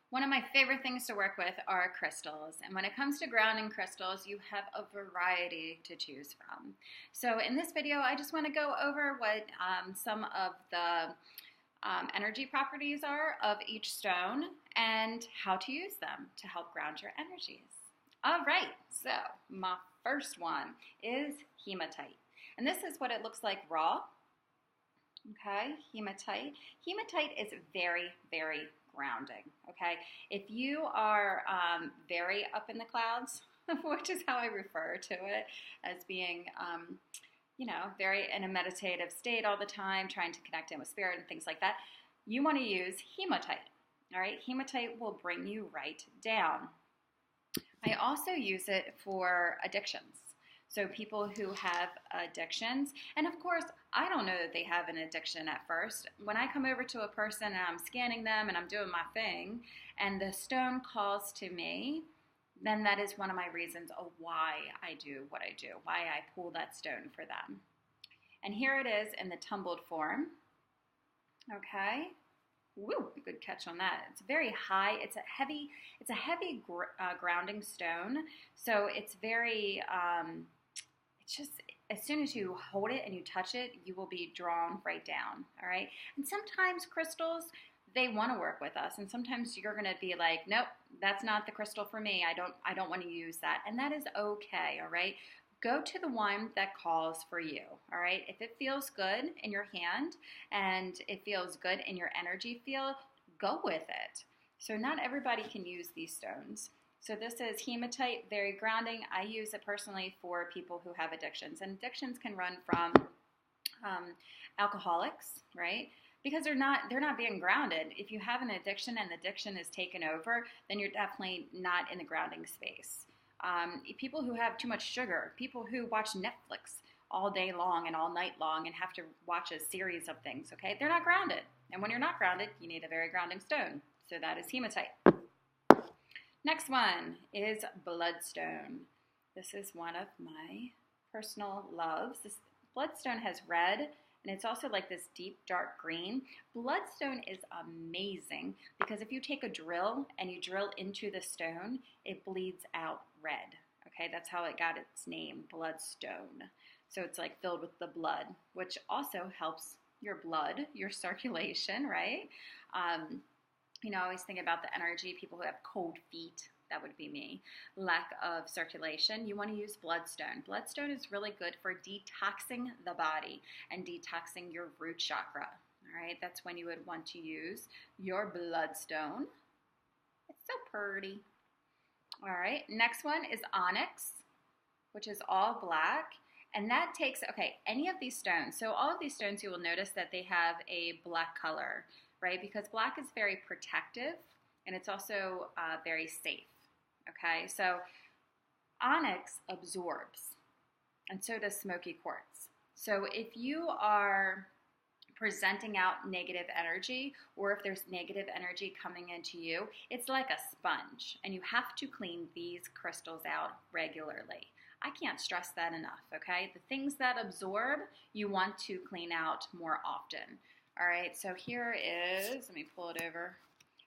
One of my favorite things to work with are crystals. And when it comes to grounding crystals, you have a variety to choose from. So in this video, I just want to go over what some of the energy properties are of each stone and how to use them to help ground your energies. All right, so my first one is hematite. And this is what it looks like raw. Okay, hematite. Hematite is very, very grounding. Okay, if you are very up in the clouds, which is how I refer to it, as being, very in a meditative state all the time, trying to connect in with spirit and things like that, you want to use hematite. All right, hematite will bring you right down. I also use it for addictions. So people who have addictions, and of course, I don't know that they have an addiction at first. When I come over to a person and I'm scanning them and I'm doing my thing, and the stone calls to me, then that is one of my reasons of why I do what I do, why I pull that stone for them. And here it is in the tumbled form. Okay. Woo, good catch on that. It's very high. It's a heavy grounding stone. So it's very, it's just, as soon as you hold it and you touch it, you will be drawn right down. All right. And sometimes crystals, they want to work with us. And sometimes you're going to be like, nope, that's not the crystal for me. I don't want to use that. And that is okay. All right. Go to the one that calls for you, all right? If it feels good in your hand and it feels good in your energy field, go with it. So not everybody can use these stones. So this is hematite, very grounding. I use it personally for people who have addictions. And addictions can run from alcoholics, right? Because they're not being grounded. If you have an addiction and the addiction is taken over, then you're definitely not in the grounding space. People who have too much sugar, people who watch Netflix all day long and all night long and have to watch a series of things, okay? They're not grounded. And when you're not grounded, you need a very grounding stone. So that is hematite. Next one is bloodstone. This is one of my personal loves. This bloodstone has red, and it's also like this deep dark green. Bloodstone is amazing because if you take a drill and you drill into the stone, it bleeds out red. Okay, that's how it got its name, bloodstone. So it's like filled with the blood, which also helps your blood, your circulation, right? I always think about the energy, people who have cold feet. That would be me. Lack of circulation. You want to use bloodstone. Bloodstone is really good for detoxing the body and detoxing your root chakra. All right, that's when you would want to use your bloodstone. It's so pretty. All right, next one is onyx, which is all black. And that takes, any of these stones. So all of these stones, you will notice that they have a black color, right? Because black is very protective and it's also very safe. Okay, so onyx absorbs, and so does smoky quartz. So if you are presenting out negative energy, or if there's negative energy coming into you, it's like a sponge, and you have to clean these crystals out regularly. I can't stress that enough, okay? The things that absorb, you want to clean out more often. All right, so here is, let me pull it over,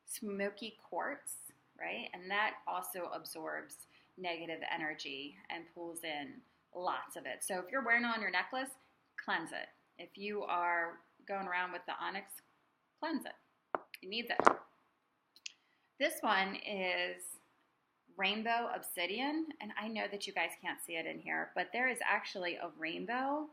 smoky quartz. Right? And that also absorbs negative energy and pulls in lots of it. So if you're wearing it on your necklace, cleanse it. If you are going around with the onyx, cleanse it. It needs it. This one is rainbow obsidian, and I know that you guys can't see it in here, but there is actually a rainbow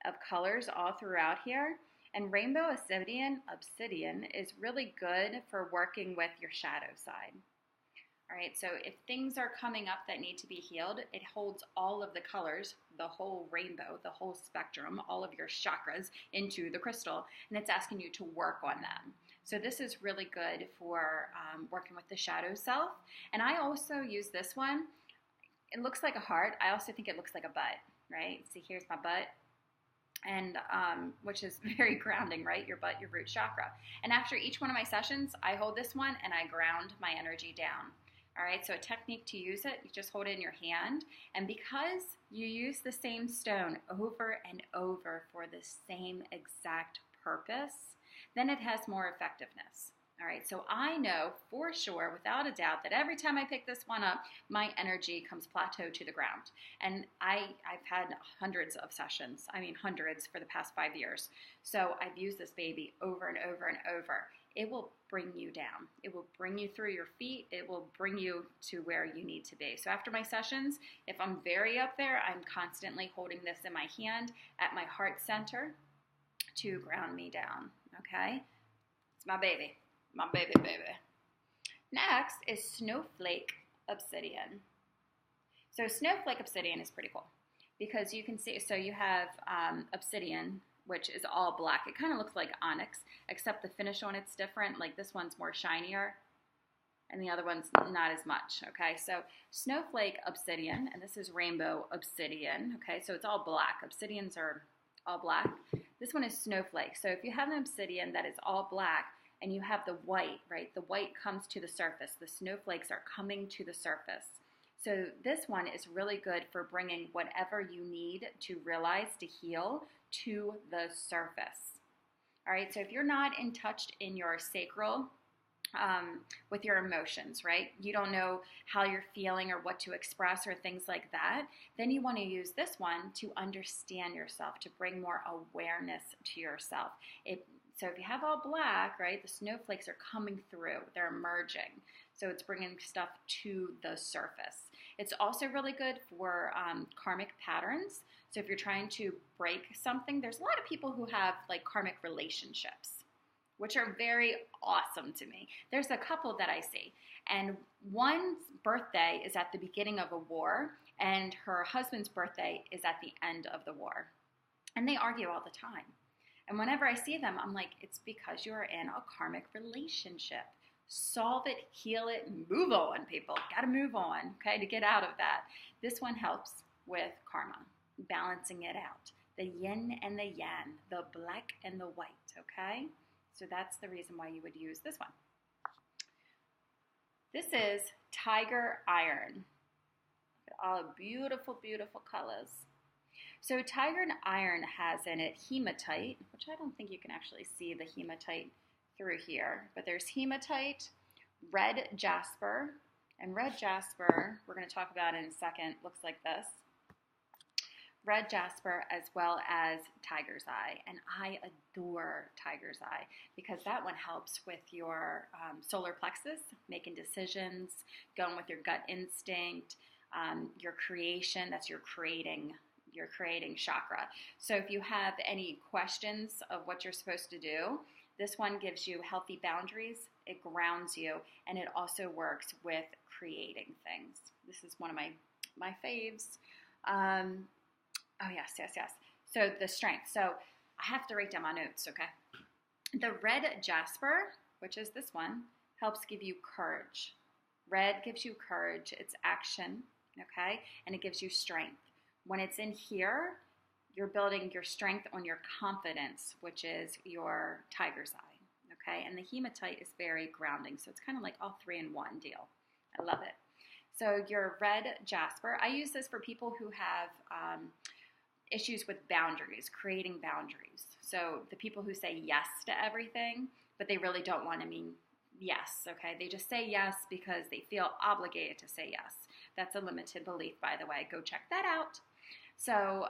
of colors all throughout here. And rainbow obsidian is really good for working with your shadow side. All right, so if things are coming up that need to be healed, it holds all of the colors, the whole rainbow, the whole spectrum, all of your chakras into the crystal, and it's asking you to work on them. So this is really good for working with the shadow self. And I also use this one. It looks like a heart. I also think it looks like a butt, right? See, here's my butt. And which is very grounding, right? Your butt, your root chakra. And after each one of my sessions, I hold this one and I ground my energy down. All right, so a technique to use it, you just hold it in your hand. And because you use the same stone over and over for the same exact purpose, then it has more effectiveness. All right, so I know for sure, without a doubt, that every time I pick this one up, my energy comes plateaued to the ground. And I've had hundreds of sessions, I mean hundreds for the past 5 years. So I've used this baby over and over and over. It will bring you down. It will bring you through your feet. It will bring you to where you need to be. So after my sessions, if I'm very up there, I'm constantly holding this in my hand at my heart center to ground me down, okay? It's my baby. My baby. Next is Snowflake Obsidian. So Snowflake Obsidian is pretty cool because you can see, so you have obsidian, which is all black. It kind of looks like onyx, except the finish on it's different. Like this one's more shinier and the other one's not as much, okay? So Snowflake Obsidian, and this is Rainbow Obsidian, okay? So it's all black. Obsidians are all black. This one is Snowflake. So if you have an obsidian that is all black, and you have the white, right? The white comes to the surface. The snowflakes are coming to the surface. So this one is really good for bringing whatever you need to realize to heal to the surface. All right, so if you're not in touch in your sacral with your emotions, right? You don't know how you're feeling or what to express or things like that, then you want to use this one to understand yourself, to bring more awareness to yourself. So if you have all black, right, the snowflakes are coming through. They're emerging. So it's bringing stuff to the surface. It's also really good for karmic patterns. So if you're trying to break something, there's a lot of people who have like karmic relationships, which are very awesome to me. There's a couple that I see. And one's birthday is at the beginning of a war, and her husband's birthday is at the end of the war. And they argue all the time. And whenever I see them, I'm like, it's because you're in a karmic relationship. Solve it, heal it, move on, people. Gotta move on, okay, to get out of that. This one helps with karma, balancing it out. The yin and the yang, the black and the white, okay? So that's the reason why you would use this one. This is Tiger Iron. All beautiful, beautiful colors. So Tiger Iron has in it hematite, which I don't think you can actually see the hematite through here, but there's hematite, red jasper, and red jasper, we're going to talk about in a second, looks like this. Red jasper as well as tiger's eye, and I adore tiger's eye because that one helps with your solar plexus, making decisions, going with your gut instinct, your creation, that's your creating chakra. So if you have any questions of what you're supposed to do, this one gives you healthy boundaries, it grounds you, and it also works with creating things. This is one of my faves. Oh, yes. So the strength. So I have to write down my notes, okay? The red jasper, which is this one, helps give you courage. Red gives you courage. It's action, okay? And it gives you strength. When it's in here, you're building your strength on your confidence, which is your tiger's eye, okay? And the hematite is very grounding, so it's kind of like all three in one deal. I love it. So your red jasper, I use this for people who have issues with boundaries, creating boundaries. So the people who say yes to everything, but they really don't want to mean yes, okay? They just say yes because they feel obligated to say yes. That's a limited belief, by the way. Go check that out. So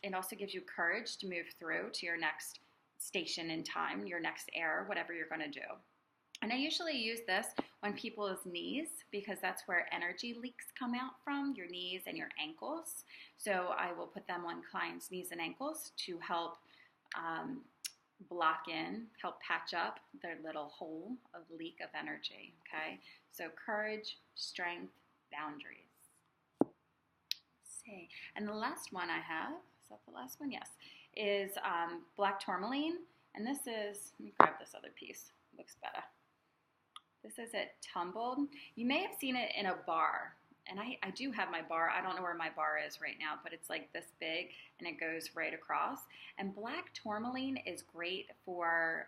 it also gives you courage to move through to your next station in time, your next era, whatever you're going to do. And I usually use this on people's knees because that's where energy leaks come out from, your knees and your ankles. So I will put them on clients' knees and ankles to help block in, help patch up their little hole of leak of energy, okay? So courage, strength, boundaries. See. And the last one I have, is that the last one? Yes, is black tourmaline. And this is, let me grab this other piece, looks better. This is it tumbled. You may have seen it in a bar. And I do have my bar. I don't know where my bar is right now, but it's like this big and it goes right across. And black tourmaline is great for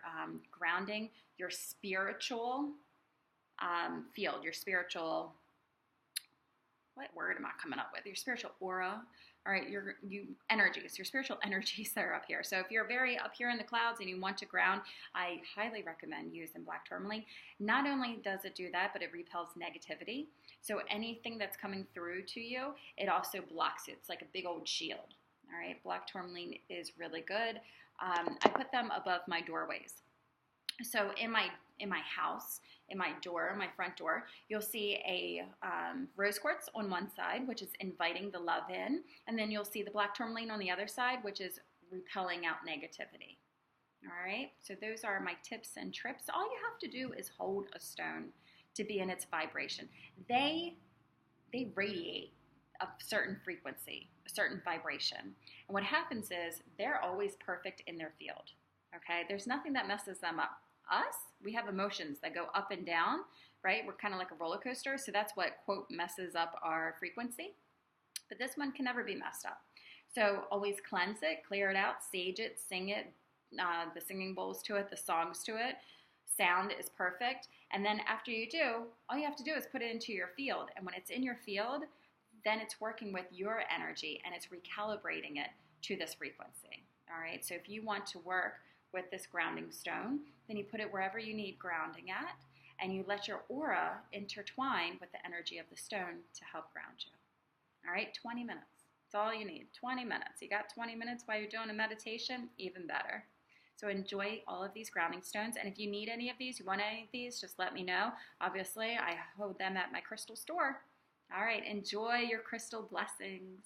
grounding your spiritual field, your spiritual, what word am I coming up with? Your spiritual aura, All right, your energies, your spiritual energies that are up here. So if you're very up here in the clouds and you want to ground, I highly recommend using black tourmaline. Not only does it do that, but it repels negativity. So anything that's coming through to you, it also blocks it. It's like a big old shield. All right, black tourmaline is really good. I put them above my doorways. So in my house, in my door, my front door, you'll see a rose quartz on one side, which is inviting the love in, and then you'll see the black tourmaline on the other side, which is repelling out negativity. All right, so those are my tips and trips. All you have to do is hold a stone to be in its vibration. They radiate a certain frequency, a certain vibration. And what happens is they're always perfect in their field. Okay, there's nothing that messes them up. Us, we have emotions that go up and down, right? We're kind of like a roller coaster. So that's what, quote, messes up our frequency. But this one can never be messed up. So always cleanse it, clear it out, sage it, sing it, the singing bowls to it, the songs to it. Sound is perfect. And then after you do, all you have to do is put it into your field. And when it's in your field, then it's working with your energy and it's recalibrating it to this frequency. All right, so if you want to work with this grounding stone, then you put it wherever you need grounding at, and you let your aura intertwine with the energy of the stone to help ground you. All right, 20 minutes. That's all you need, 20 minutes. You got 20 minutes while you're doing a meditation, even better. So enjoy all of these grounding stones, and if you need any of these, you want any of these, just let me know. Obviously, I hold them at my crystal store. All right, enjoy your crystal blessings.